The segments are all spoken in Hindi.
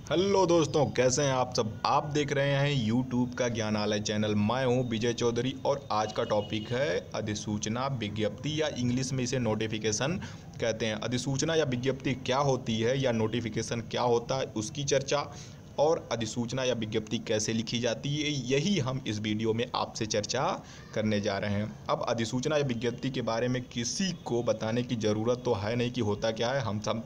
हेलो दोस्तों, कैसे हैं आप सब। आप देख रहे हैं यूट्यूब का ज्ञानालय चैनल। मैं हूं विजय चौधरी और आज का टॉपिक है अधिसूचना विज्ञप्ति या इंग्लिश में इसे नोटिफिकेशन कहते हैं। अधिसूचना या विज्ञप्ति क्या होती है या नोटिफिकेशन क्या होता है उसकी चर्चा और अधिसूचना या विज्ञप्ति कैसे लिखी जाती है, यही हम इस वीडियो में आपसे चर्चा करने जा रहे हैं। अब अधिसूचना या विज्ञप्ति के बारे में किसी को बताने की ज़रूरत तो है नहीं कि होता क्या है। हम सब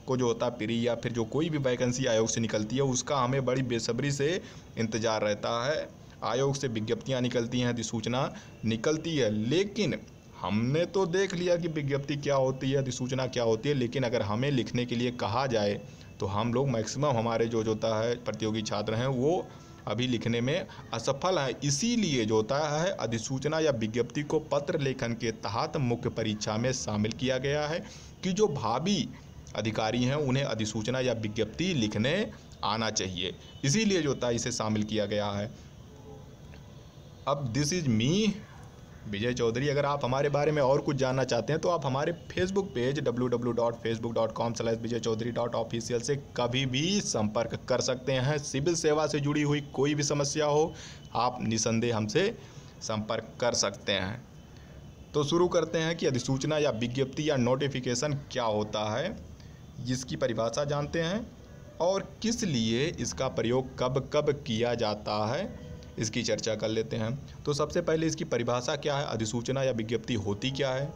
को जो होता प्री या फिर जो कोई भी वैकेंसी आयोग से निकलती है उसका हमें बड़ी बेसब्री से इंतज़ार रहता है। आयोग से विज्ञप्तियाँ निकलती हैं, अधिसूचना निकलती है, लेकिन हमने तो देख लिया कि विज्ञप्ति क्या होती है, अधिसूचना क्या होती है, लेकिन अगर हमें लिखने के लिए कहा जाए तो हम लोग मैक्सिमम हमारे जो होता है प्रतियोगी छात्र हैं वो अभी लिखने में असफल हैं। इसीलिए जो होता है अधिसूचना या विज्ञप्ति को पत्र लेखन के तहत मुख्य परीक्षा में शामिल किया गया है कि जो भावी अधिकारी हैं उन्हें अधिसूचना या विज्ञप्ति लिखने आना चाहिए। इसीलिए जो होता है इसे शामिल किया गया है। अब दिस इज़ मी विजय चौधरी। अगर आप हमारे बारे में और कुछ जानना चाहते हैं तो आप हमारे फेसबुक पेज www.facebook.com/vijaychaudhary.official से कभी भी संपर्क कर सकते हैं। सिविल सेवा से जुड़ी हुई कोई भी समस्या हो आप निसंदेह हमसे संपर्क कर सकते हैं। तो शुरू करते हैं कि अधिसूचना या विज्ञप्ति या नोटिफिकेशन क्या होता है, जिसकी परिभाषा जानते हैं और किस लिए इसका प्रयोग कब कब किया जाता है, इसकी चर्चा कर लेते हैं। तो सबसे पहले इसकी परिभाषा क्या है, अधिसूचना या विज्ञप्ति होती क्या है।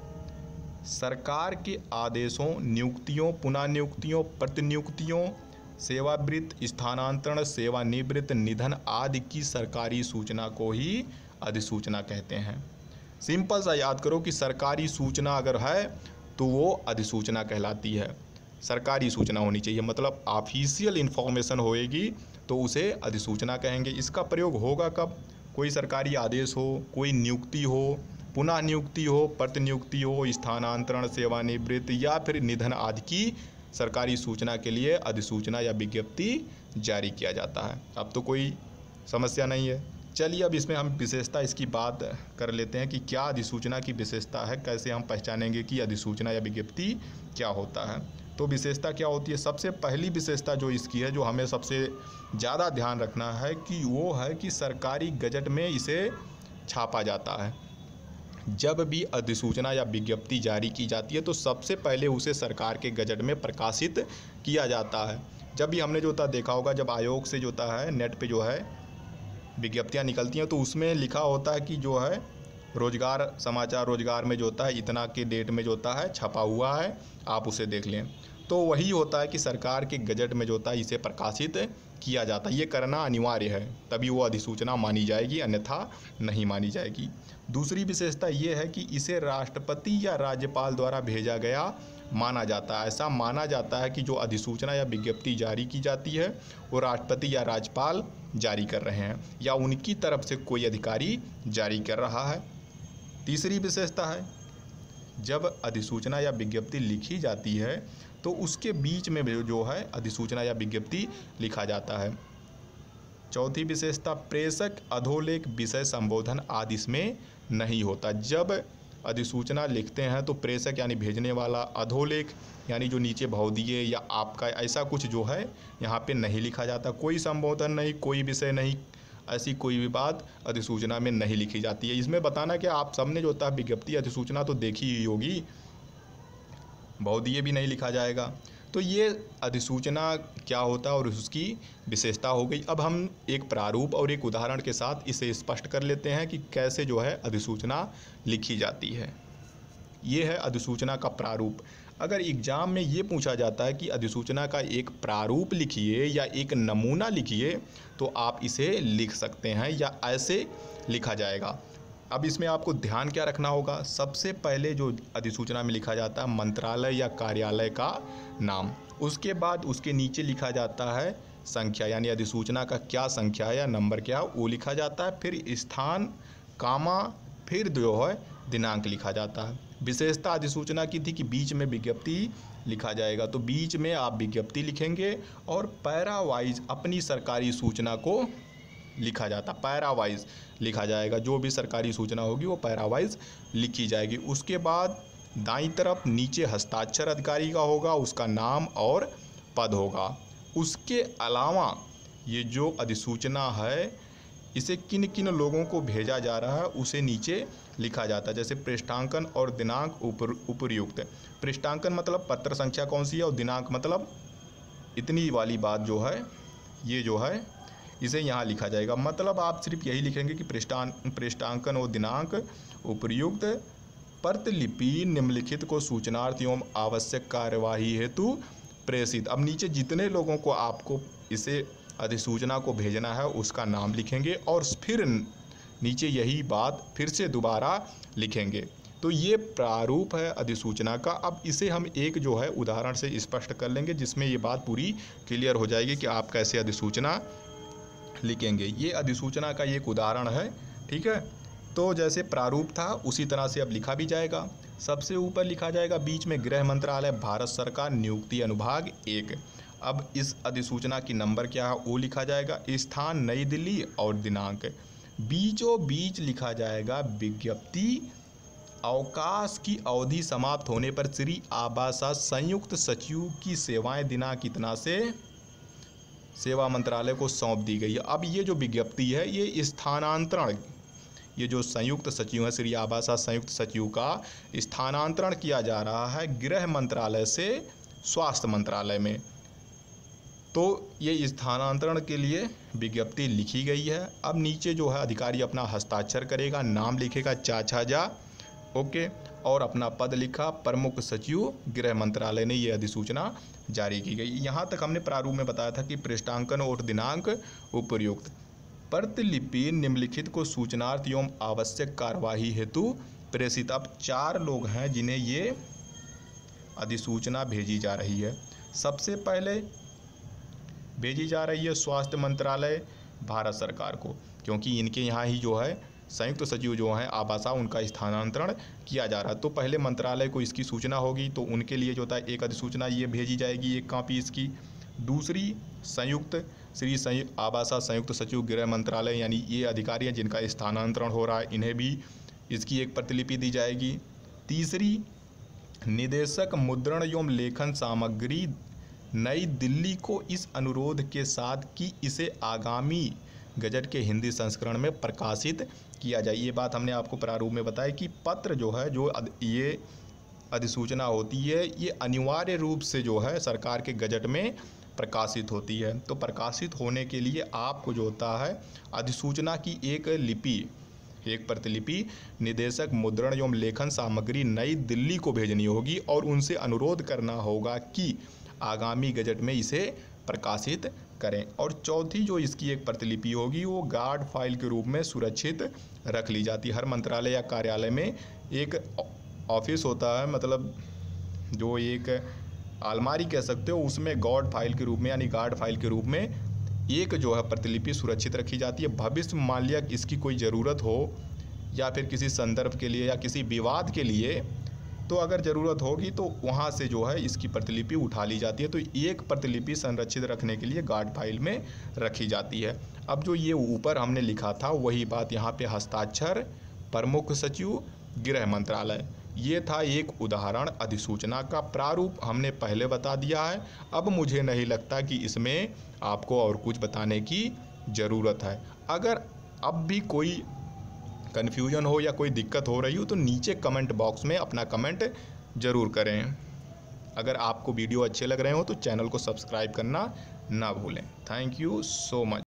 सरकार के आदेशों, नियुक्तियों, पुनः नियुक्तियों, प्रतिनियुक्तियों, सेवावृत्त, स्थानांतरण, सेवानिवृत्त, निधन आदि की सरकारी सूचना को ही अधिसूचना कहते हैं। सिंपल सा याद करो कि सरकारी सूचना अगर है तो वो अधिसूचना कहलाती है। सरकारी सूचना होनी चाहिए, मतलब ऑफिशियल इन्फॉर्मेशन होएगी तो उसे अधिसूचना कहेंगे। इसका प्रयोग होगा कब, कोई सरकारी आदेश हो, कोई नियुक्ति हो, पुनः नियुक्ति हो, प्रतिनियुक्ति हो, स्थानांतरण, सेवानिवृत्त या फिर निधन आदि की सरकारी सूचना के लिए अधिसूचना या विज्ञप्ति जारी किया जाता है। अब तो कोई समस्या नहीं है। चलिए अब इसमें हम विशेषता इसकी बात कर लेते हैं कि क्या अधिसूचना की विशेषता है, कैसे हम पहचानेंगे कि अधिसूचना या विज्ञप्ति क्या होता है। तो विशेषता क्या होती है, सबसे पहली विशेषता जो इसकी है, जो हमें सबसे ज़्यादा ध्यान रखना है कि वो है कि सरकारी गजट में इसे छापा जाता है। जब भी अधिसूचना या विज्ञप्ति जारी की जाती है तो सबसे पहले उसे सरकार के गजट में प्रकाशित किया जाता है। जब भी हमने जो होता देखा होगा, जब आयोग से जो होता है नेट पे जो है विज्ञप्तियाँ निकलती हैं तो उसमें लिखा होता है कि जो है रोजगार समाचार रोजगार में जो होता है इतना के डेट में जो होता है छपा हुआ है, आप उसे देख लें। तो वही होता है कि सरकार के गजट में जो होता है इसे प्रकाशित किया जाता है। ये करना अनिवार्य है, तभी वो अधिसूचना मानी जाएगी, अन्यथा नहीं मानी जाएगी। दूसरी विशेषता ये है कि इसे राष्ट्रपति या राज्यपाल द्वारा भेजा गया माना जाता है। ऐसा माना जाता है कि जो अधिसूचना या विज्ञप्ति जारी की जाती है वो राष्ट्रपति या राज्यपाल जारी कर रहे हैं या उनकी तरफ से कोई अधिकारी जारी कर रहा है। तीसरी विशेषता है, जब अधिसूचना या विज्ञप्ति लिखी जाती है तो उसके बीच में जो है अधिसूचना या विज्ञप्ति लिखा जाता है। चौथी विशेषता, प्रेषक, अधोलेख, विषय संबोधन आदि इसमें नहीं होता। जब अधिसूचना लिखते हैं तो प्रेषक यानी भेजने वाला, अधोलेख यानी जो नीचे भौतिय या आपका, ऐसा कुछ जो है यहाँ पे नहीं लिखा जाता। कोई संबोधन नहीं, कोई विषय नहीं, ऐसी कोई भी बात अधिसूचना में नहीं लिखी जाती है। इसमें बताना कि आप सबने जो होता है विज्ञप्ति अधिसूचना तो देखी ही होगी, भौतिय भी नहीं लिखा जाएगा। तो ये अधिसूचना क्या होता है और उसकी विशेषता हो गई। अब हम एक प्रारूप और एक उदाहरण के साथ इसे स्पष्ट कर लेते हैं कि कैसे जो है अधिसूचना लिखी जाती है। ये है अधिसूचना का प्रारूप। अगर एग्ज़ाम में ये पूछा जाता है कि अधिसूचना का एक प्रारूप लिखिए या एक नमूना लिखिए तो आप इसे लिख सकते हैं या ऐसे लिखा जाएगा। अब इसमें आपको ध्यान क्या रखना होगा, सबसे पहले जो अधिसूचना में लिखा जाता है मंत्रालय या कार्यालय का नाम, उसके बाद उसके नीचे लिखा जाता है संख्या, यानी अधिसूचना का क्या संख्या है या नंबर क्या है वो लिखा जाता है। फिर स्थान, कामा, फिर जो है दिनांक लिखा जाता है। विशेषता अधिसूचना की थी कि बीच में विज्ञप्ति लिखा जाएगा, तो बीच में आप विज्ञप्ति लिखेंगे और पैरा वाइज अपनी सरकारी सूचना को लिखा जाता, पैरा वाइज लिखा जाएगा। जो भी सरकारी सूचना होगी वो पैरा वाइज लिखी जाएगी। उसके बाद दाईं तरफ नीचे हस्ताक्षर अधिकारी का होगा, उसका नाम और पद होगा। उसके अलावा ये जो अधिसूचना है इसे किन किन लोगों को भेजा जा रहा है उसे नीचे लिखा जाता है। जैसे पृष्ठांकन और दिनांक उपर्युक्त। पृष्ठांकन मतलब पत्र संख्या कौन सी है, और दिनांक मतलब इतनी वाली बात जो है ये जो है इसे यहाँ लिखा जाएगा। मतलब आप सिर्फ यही लिखेंगे कि पृष्ठांकन और दिनांक उपर्युक्त प्रतिलिपि निम्नलिखित को सूचनार्थ एवं आवश्यक कार्यवाही हेतु प्रेषित। अब नीचे जितने लोगों को आपको इसे अधिसूचना को भेजना है उसका नाम लिखेंगे और फिर नीचे यही बात फिर से दोबारा लिखेंगे। तो ये प्रारूप है अधिसूचना का। अब इसे हम एक जो है उदाहरण से स्पष्ट कर लेंगे जिसमें ये बात पूरी क्लियर हो जाएगी कि आप कैसे अधिसूचना लिखेंगे। ये अधिसूचना का एक उदाहरण है, ठीक है। तो जैसे प्रारूप था उसी तरह से अब लिखा भी जाएगा। सबसे ऊपर लिखा जाएगा बीच में गृह मंत्रालय भारत सरकार नियुक्ति अनुभाग 1। अब इस अधिसूचना की नंबर क्या है वो लिखा जाएगा, स्थान नई दिल्ली और दिनांक। बीचों बीच लिखा जाएगा विज्ञप्ति अवकाश की अवधि समाप्त होने पर श्री आबासा संयुक्त सचिव की सेवाएं दिनांक इतना से सेवा मंत्रालय को सौंप दी गई है। अब ये जो विज्ञप्ति है ये स्थानांतरण, ये जो संयुक्त सचिव है श्री आबासा संयुक्त सचिव का स्थानांतरण किया जा रहा है गृह मंत्रालय से स्वास्थ्य मंत्रालय में। तो ये स्थानांतरण के लिए विज्ञप्ति लिखी गई है। अब नीचे जो है अधिकारी अपना हस्ताक्षर करेगा, नाम लिखेगा चाचा जा, ओके, और अपना पद लिखा प्रमुख सचिव गृह मंत्रालय ने ये अधिसूचना जारी की गई। यहाँ तक हमने प्रारूप में बताया था कि पृष्ठांकन और दिनांक उपर्युक्त प्रतिलिपि निम्नलिखित को सूचनार्थ एवं आवश्यक कार्यवाही हेतु प्रेषित। अब 4 लोग हैं जिन्हें ये अधिसूचना भेजी जा रही है। सबसे पहले भेजी जा रही है स्वास्थ्य मंत्रालय भारत सरकार को, क्योंकि इनके यहाँ ही जो है संयुक्त सचिव जो हैं आबासा उनका स्थानांतरण किया जा रहा है। तो पहले मंत्रालय को इसकी सूचना होगी तो उनके लिए जो होता है एक अधिसूचना ये भेजी जाएगी, एक कॉपी इसकी। दूसरी श्री आबासा संयुक्त सचिव गृह मंत्रालय यानी ये अधिकारी हैं जिनका स्थानांतरण हो रहा है, इन्हें भी इसकी एक प्रतिलिपि दी जाएगी। तीसरी निदेशक मुद्रण एवं लेखन सामग्री नई दिल्ली को इस अनुरोध के साथ कि इसे आगामी गजट के हिंदी संस्करण में प्रकाशित किया जाए। ये बात हमने आपको प्रारूप में बताया कि पत्र जो है जो ये अधिसूचना होती है ये अनिवार्य रूप से जो है सरकार के गजट में प्रकाशित होती है। तो प्रकाशित होने के लिए आपको जो होता है अधिसूचना की एक प्रतिलिपि निदेशक मुद्रण एवं लेखन सामग्री नई दिल्ली को भेजनी होगी और उनसे अनुरोध करना होगा कि आगामी गजट में इसे प्रकाशित करें। और चौथी जो इसकी एक प्रतिलिपि होगी वो गार्ड फाइल के रूप में सुरक्षित रख ली जाती है। हर मंत्रालय या कार्यालय में एक ऑफिस होता है, मतलब जो एक अलमारी कह सकते हो, उसमें गार्ड फाइल के रूप में यानी गार्ड फाइल के रूप में एक जो है प्रतिलिपि सुरक्षित रखी जाती है। भविष्य में मान लिया इसकी कोई ज़रूरत हो या फिर किसी संदर्भ के लिए या किसी विवाद के लिए, तो अगर ज़रूरत होगी तो वहाँ से जो है इसकी प्रतिलिपि उठा ली जाती है। तो एक प्रतिलिपि संरक्षित रखने के लिए गार्ड फाइल में रखी जाती है। अब जो ये ऊपर हमने लिखा था वही बात यहाँ पे हस्ताक्षर प्रमुख सचिव गृह मंत्रालय, ये था एक उदाहरण अधिसूचना का। प्रारूप हमने पहले बता दिया है। अब मुझे नहीं लगता कि इसमें आपको और कुछ बताने की ज़रूरत है। अगर अब भी कोई कन्फ्यूजन हो या कोई दिक्कत हो रही हो तो नीचे कमेंट बॉक्स में अपना कमेंट ज़रूर करें। अगर आपको वीडियो अच्छे लग रहे हो तो चैनल को सब्सक्राइब करना ना भूलें। Thank you so much.